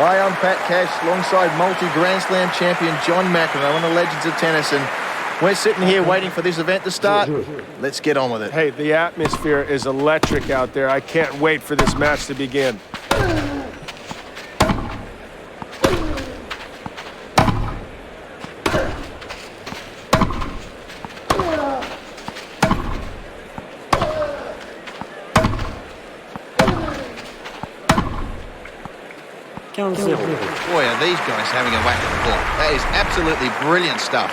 Hi, I'm Pat Cash, alongside multi-Grand Slam champion John McEnroe, one of the legends of tennis, and we're sitting here waiting for this event to start. Let's get on with it. Hey, the atmosphere is electric out there. I can't wait for this match to begin. Boy, are these guys having a whack at the ball. That is absolutely brilliant stuff.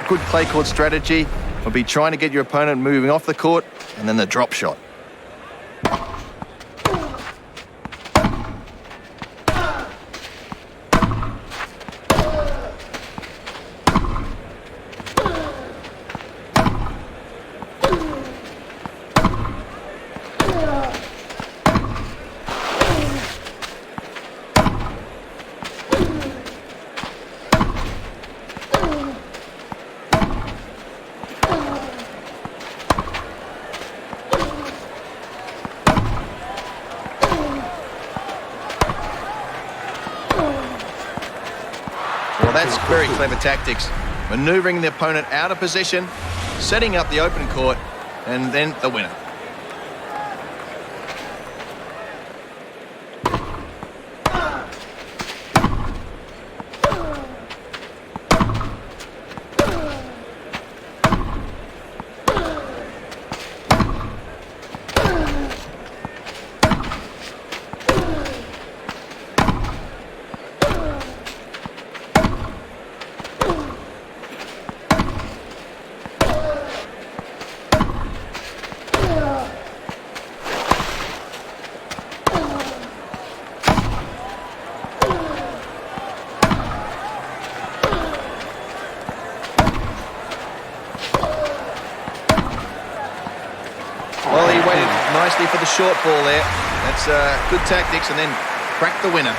Good clay court strategy will be trying to get your opponent moving off the court, and then the drop shot. Well, that's very clever tactics. Maneuvering the opponent out of position, setting up the open court, and then the winner. Well, he waited nicely for the short ball there. That's good tactics, and then cracked the winner.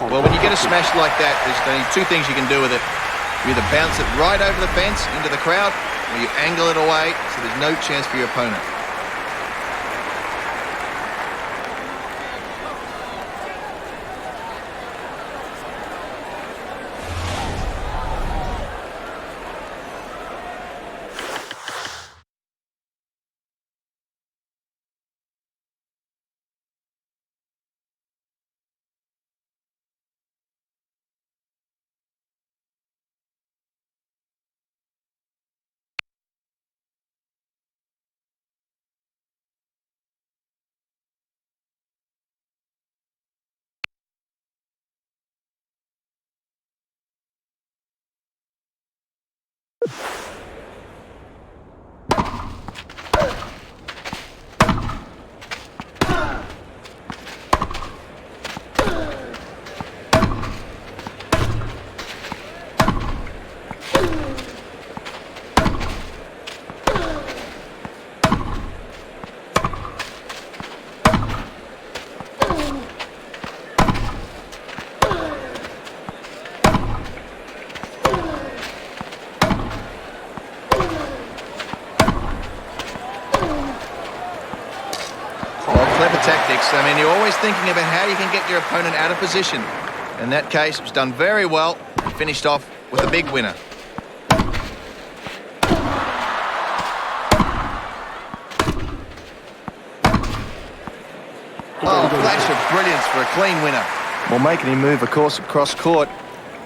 Well, when you get a smash like that, there's only two things you can do with it. You either bounce it right over the fence into the crowd, or you angle it away so there's no chance for your opponent. Clever tactics. I mean, you're always thinking about how you can get your opponent out of position. In that case, it was done very well and finished off with a big winner. Oh, flash of brilliance for a clean winner. Well, making him move, of course, across court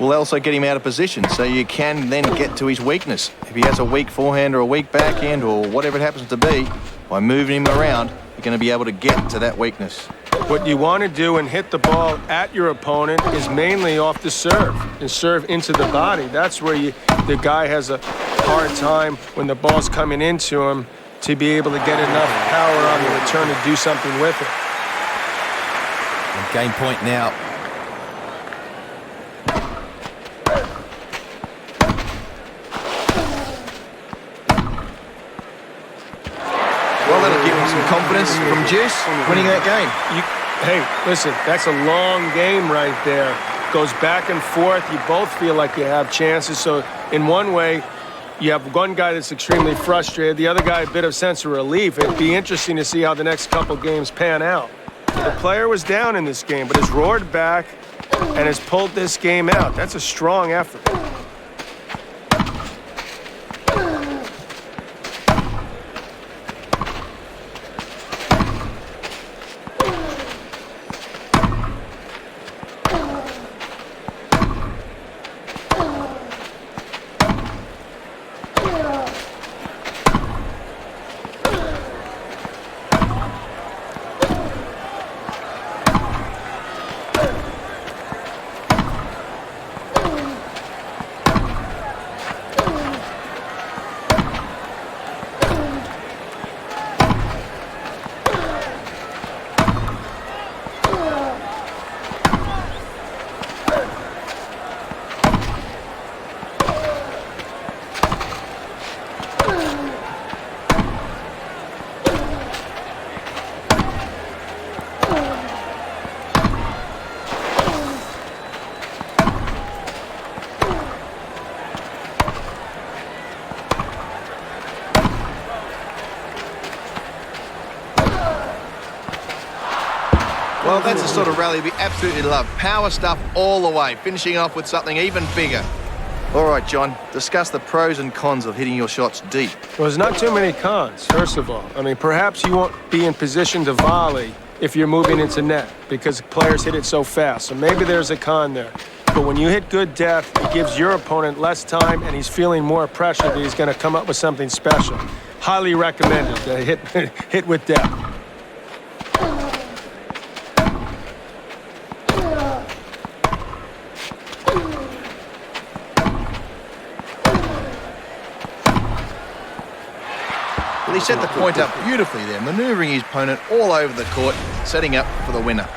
will also get him out of position, so you can then get to his weakness. If he has a weak forehand or a weak backhand or whatever it happens to be, by moving him around, you're going to be able to get to that weakness. What you want to do and hit the ball at your opponent is mainly off the serve and serve into the body. That's where the guy has a hard time when the ball's coming into him to be able to get enough power on the return to do something with it. And game point now. Well, that'll give him some confidence from Juice winning that game. Hey, listen, that's a long game right there. Goes back and forth. You both feel like you have chances. So in one way, you have one guy that's extremely frustrated, the other guy a bit of sense of relief. It'd be interesting to see how the next couple games pan out. The player was down in this game, but has roared back and has pulled this game out. That's a strong effort. Well, that's the sort of rally we absolutely love. Power stuff all the way, finishing off with something even bigger. All right, John, discuss the pros and cons of hitting your shots deep. Well, there's not too many cons, first of all. I mean, perhaps you won't be in position to volley if you're moving into net because players hit it so fast. So maybe there's a con there. But when you hit good depth, it gives your opponent less time and he's feeling more pressure that he's going to come up with something special. Highly recommended to hit with depth. Well, he set the point up beautifully there, manoeuvring his opponent all over the court, setting up for the winner.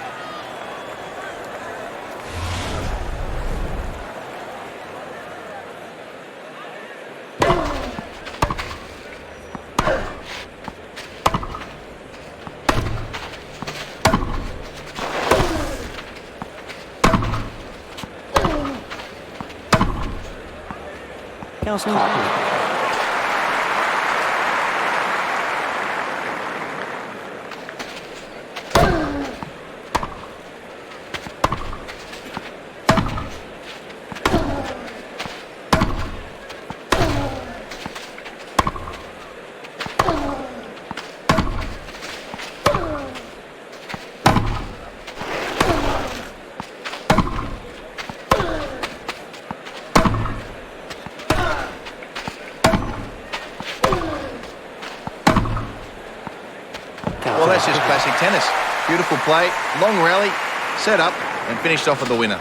Well, that's just classic tennis. Beautiful play, long rally, set up, and finished off with the winner.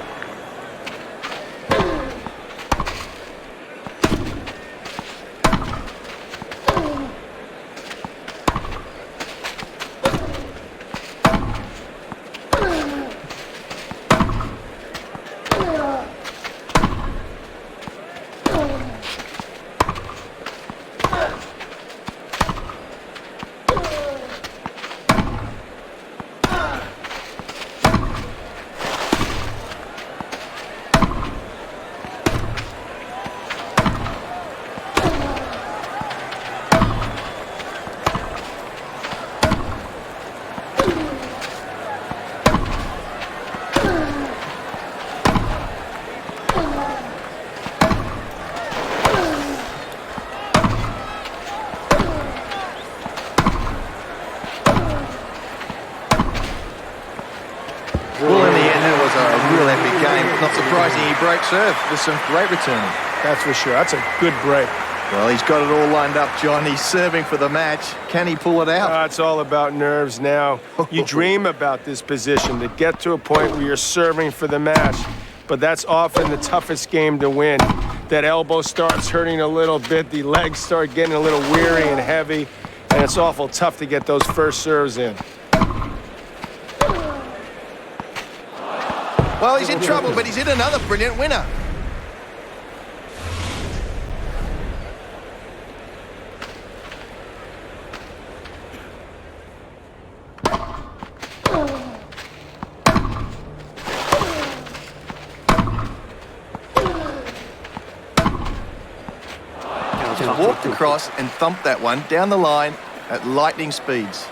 big game. Not surprising he broke serve. There's some great returning. That's for sure. That's a good break. Well, he's got it all lined up, John. He's serving for the match. Can he pull it out? It's all about nerves now. You dream about this position, to get to a point where you're serving for the match. But that's often the toughest game to win. That elbow starts hurting a little bit. The legs start getting a little weary and heavy. And it's awful tough to get those first serves in. Well, he's in trouble, but he's in another brilliant winner. Just walked across and thumped that one down the line at lightning speeds.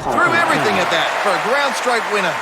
Threw everything at that for a ground stroke winner.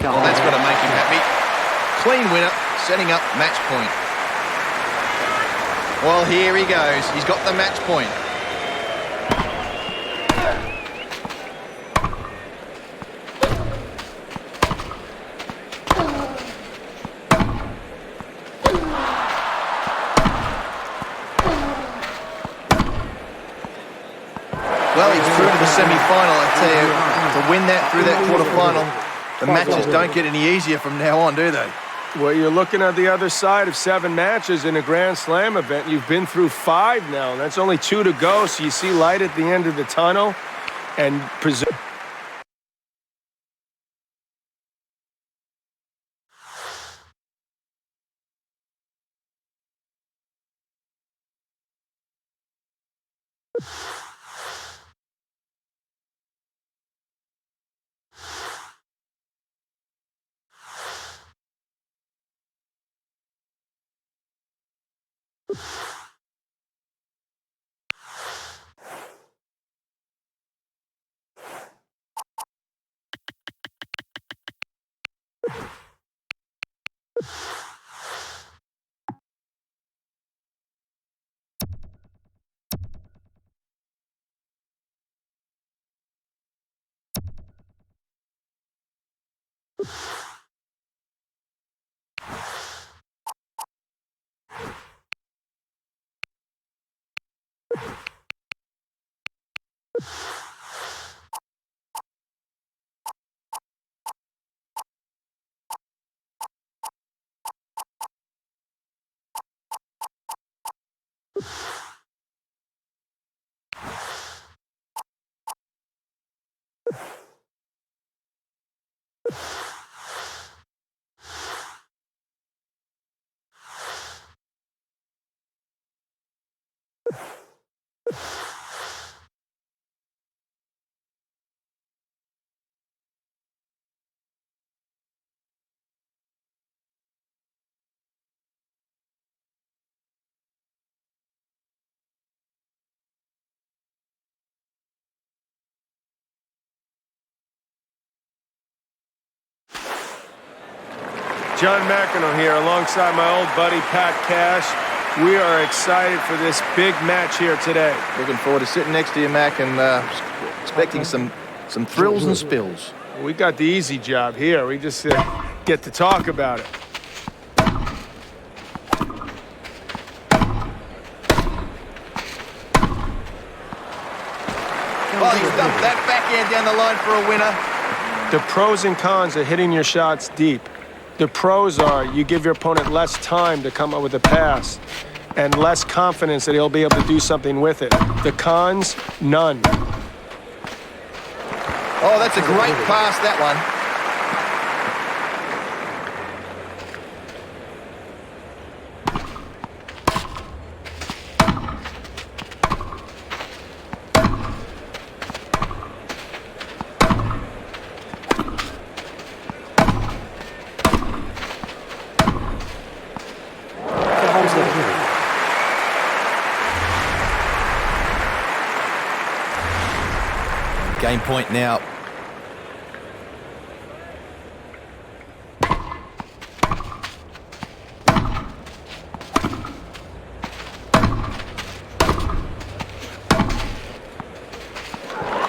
Well, that's got to make him happy. Clean winner, setting up match point. Well, here he goes. He's got the match point. Well, he's through to the semi-final, I tell you. To win that through that quarter-final, the matches don't get any easier from now on, do they? Well, you're looking at the other side of 7 matches in a Grand Slam event. You've been through 5 now, and that's only 2 to go, so you see light at the end of the tunnel. And John McEnroe here alongside my old buddy Pat Cash. We are excited for this big match here today. Looking forward to sitting next to you, Mac, and expecting some thrills and spills. We got the easy job here. We just get to talk about it. Oh, he's dumped that backhand down the line for a winner. The pros and cons of hitting your shots deep. The pros are you give your opponent less time to come up with a pass and less confidence that he'll be able to do something with it. The cons, none. Oh, that's a great pass, that one. Game point now.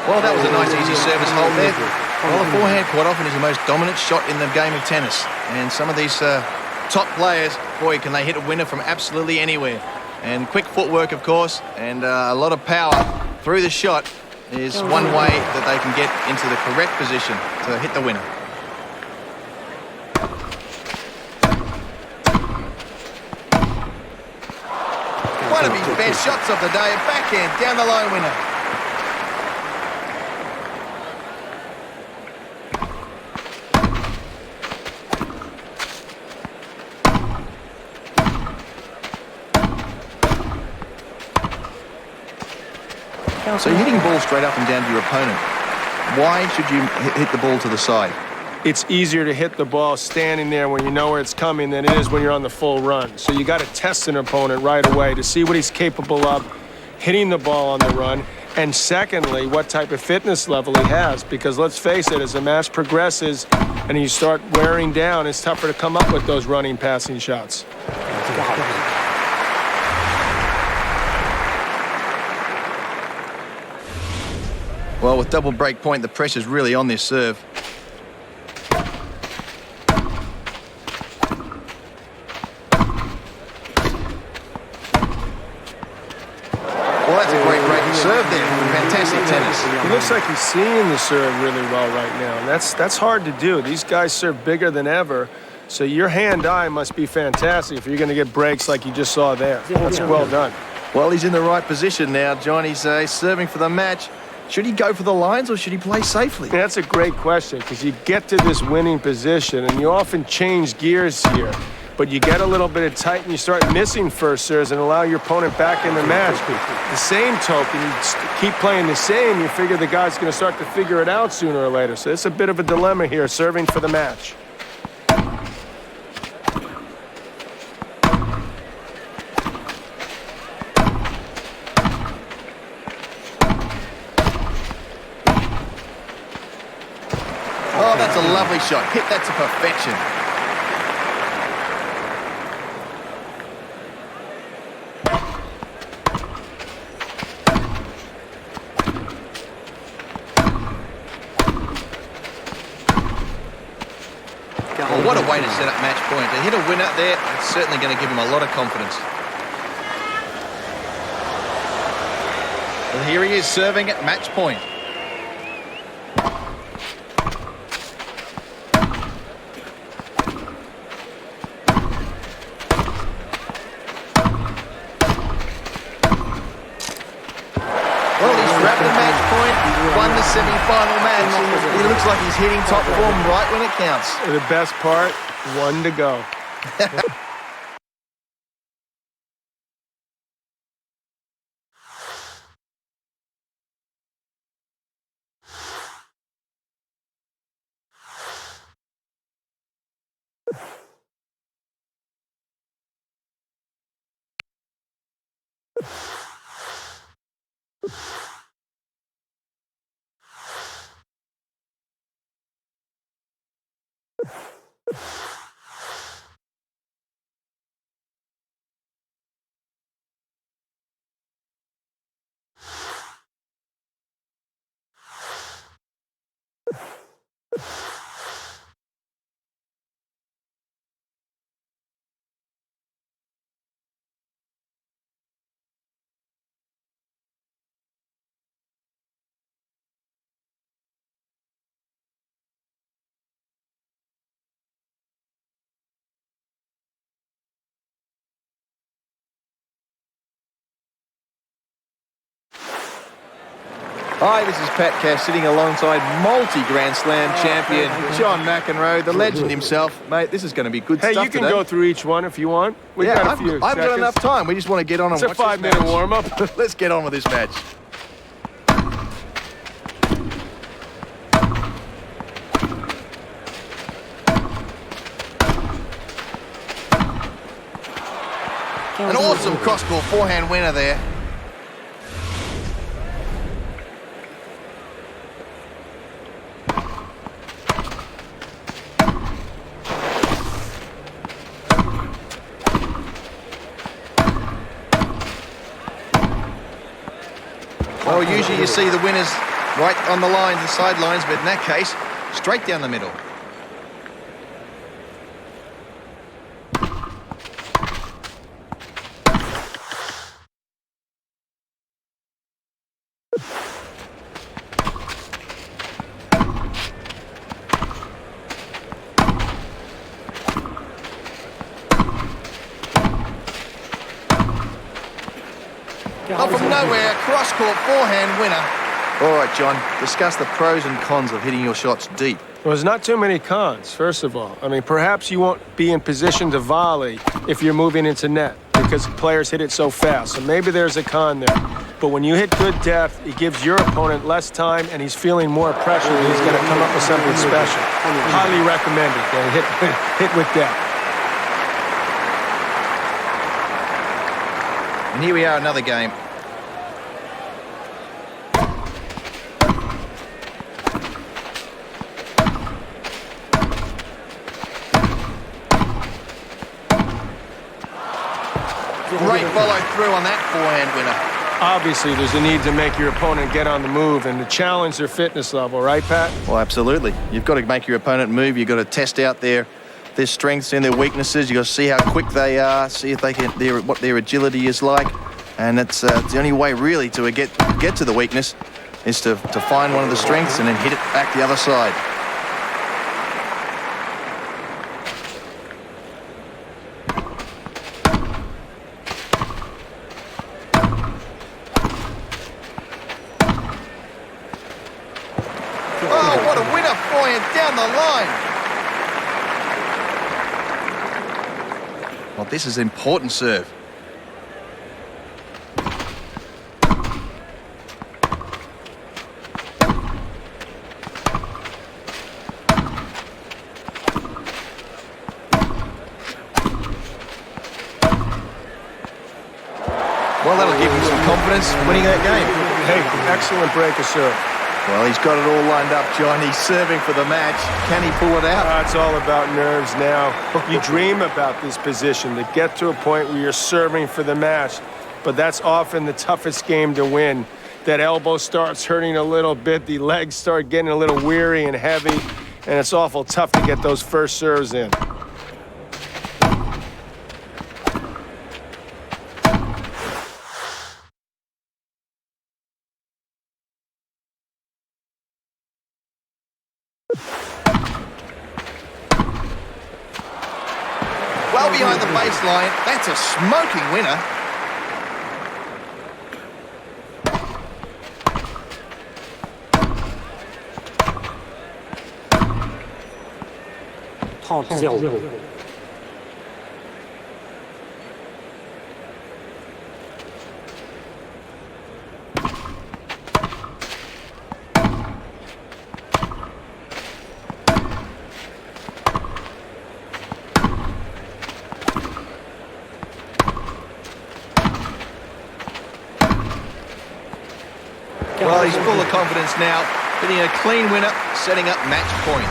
Well, that was a nice easy service hold there. Well, the forehand quite often is the most dominant shot in the game of tennis. And some of these top players, boy, can they hit a winner from absolutely anywhere. And quick footwork, of course, and a lot of power through the shot is one way that they can get into the correct position to hit the winner. One of his best shots of the day, a backhand down the line winner. So you're hitting balls straight up and down to your opponent. Why should you hit the ball to the side? It's easier to hit the ball standing there when you know where it's coming than it is when you're on the full run. So you got to test an opponent right away to see what he's capable of hitting the ball on the run. And secondly, what type of fitness level he has. Because let's face it, as the match progresses and you start wearing down, it's tougher to come up with those running, passing shots. Well, with double break point, the pressure's really on this serve. Well, that's a great breaking serve there. Fantastic tennis. He looks like he's seeing the serve really well right now. And that's hard to do. These guys serve bigger than ever. So your hand-eye must be fantastic if you're going to get breaks like you just saw there. That's well done. Well, he's in the right position now, John. He's serving for the match. Should he go for the lines or should he play safely? Yeah, that's a great question because you get to this winning position and you often change gears here. But you get a little bit of tight and you start missing first serves and allow your opponent back in the match. The same token, you keep playing the same, you figure the guy's going to start to figure it out sooner or later. So it's a bit of a dilemma here, serving for the match. Oh, that's a lovely shot. Hit that to perfection. Well, what a way to set up match point. To hit a winner there, it's certainly going to give him a lot of confidence. Well, here he is serving at match point. Well, he's grabbed the match point, won the semi-final match. He looks like he's hitting top form right when it counts. The best part, 1 to go. Hi, this is Pat Cash sitting alongside multi-Grand Slam champion John McEnroe, the legend himself. Mate, this is going to be good stuff Hey, you can today. go through each one if you want. We got a few I haven't got enough time. We just want to get on and It's a watch this 5-minute match. warm-up. Let's get on with this match. An awesome cross-court forehand winner there. Well, usually you see the winners right on the lines, the sidelines, but in that case, straight down the middle. Up from nowhere, cross-court forehand winner. All right, John, discuss the pros and cons of hitting your shots deep. Well, there's not too many cons, first of all. I mean, perhaps you won't be in position to volley if you're moving into net because players hit it so fast. So maybe there's a con there. But when you hit good depth, it gives your opponent less time and he's feeling more pressure and he's going to come up with something special. Highly recommended that hit with depth. And here we are, another game. Great follow-through on that forehand winner. Obviously, there's a need to make your opponent get on the move and to challenge their fitness level, right, Pat? Well, absolutely. You've got to make your opponent move. You've got to test out their strengths and their weaknesses. You've got to see how quick they are, see if they can, what their agility is like. And that's the only way, really, to get to the weakness is to find one of the strengths and then hit it back the other side. Oh, what a winner forehand down the line. Well, this is important serve. Well, that'll give him some confidence winning that game. Hey, excellent break of serve. Well, he's got it all lined up, John. He's serving for the match. Can he pull it out? It's all about nerves now. You dream about this position, to get to a point where you're serving for the match. But that's often the toughest game to win. That elbow starts hurting a little bit. The legs start getting a little weary and heavy. And it's awful tough to get those first serves in. Well behind the baseline. That's a smoking winner. Well, he's full of confidence now, hitting a clean winner, setting up match point.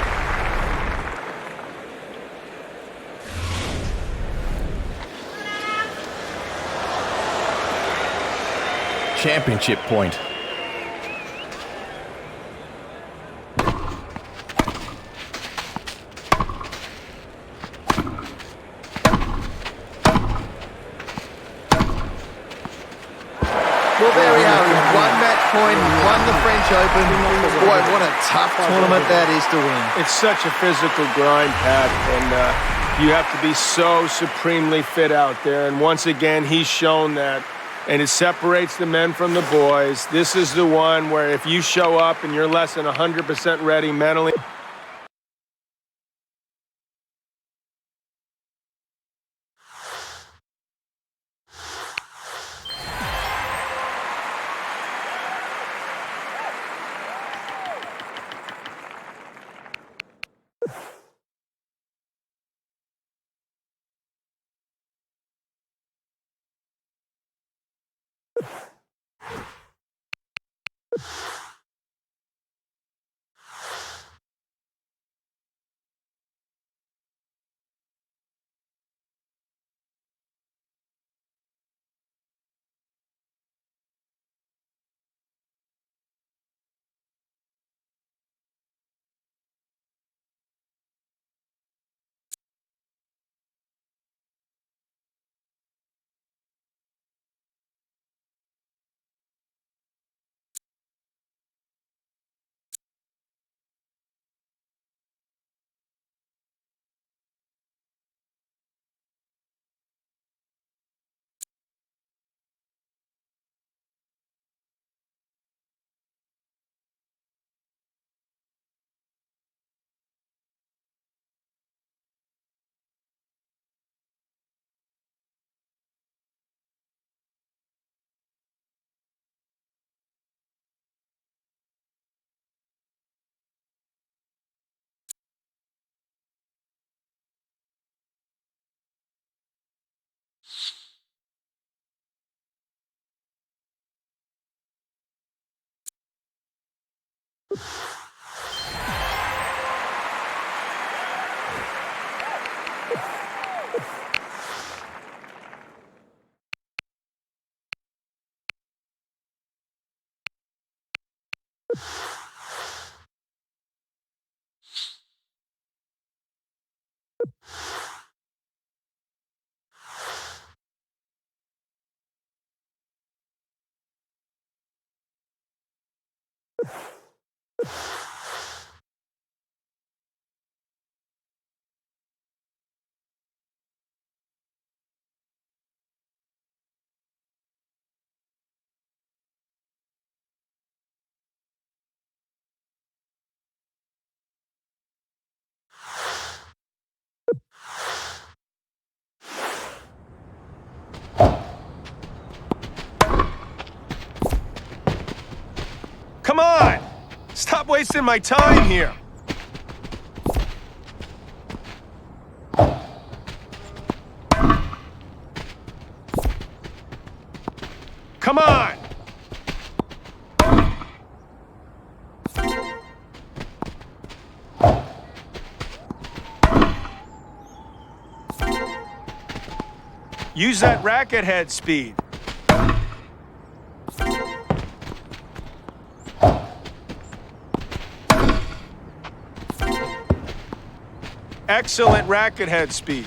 Championship point. Well, there we are. We've won match point, we've won the French Open. Boy, what a tough tournament that is to win. It's such a physical grind, Pat, and you have to be so supremely fit out there. And once again, he's shown that and it separates the men from the boys. This is the one where if you show up and you're less than 100% ready mentally, come on! Stop wasting my time here. Come on! Use that racket head speed. Excellent racket head speed.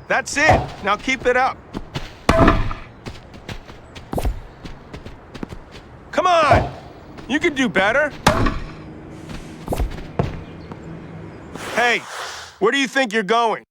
That's it. Now keep it up. Come on! You can do better. Hey, where do you think you're going?